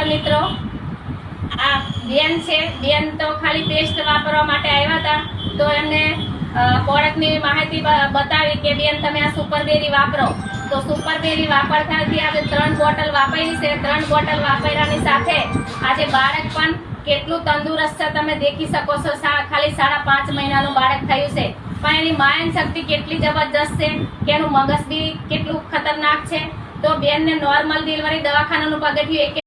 નમસ્કાર મિત્રો, આ બેન છે. બેન તો ખાલી પેસ્ટ વાપરવા માટે આવ્યા હતા, તો એમને પ્રોડક્ટની માહિતી બતાવી કે બેન તમે આ સુપરબેરી વાપરો. તો સુપરબેરી વાપરતાથી આજે 3 બોટલ વાપરી છે. 3 બોટલ વાપરવાની સાથે આજે બાળક પણ કેટલું તંદુરસ્ત છે તમે દેખી શકો છો. ખાલી 5.5 મહિનાનું બાળક થયું છે, પણ એની માયન શક્તિ કેટલી જબરજસ્ત છે કે એનું મગજ બી કેટલું ખતરનાક છે. તો બેનને નોર્મલ ડિલિવરી દવાખાનાનું પગથિયું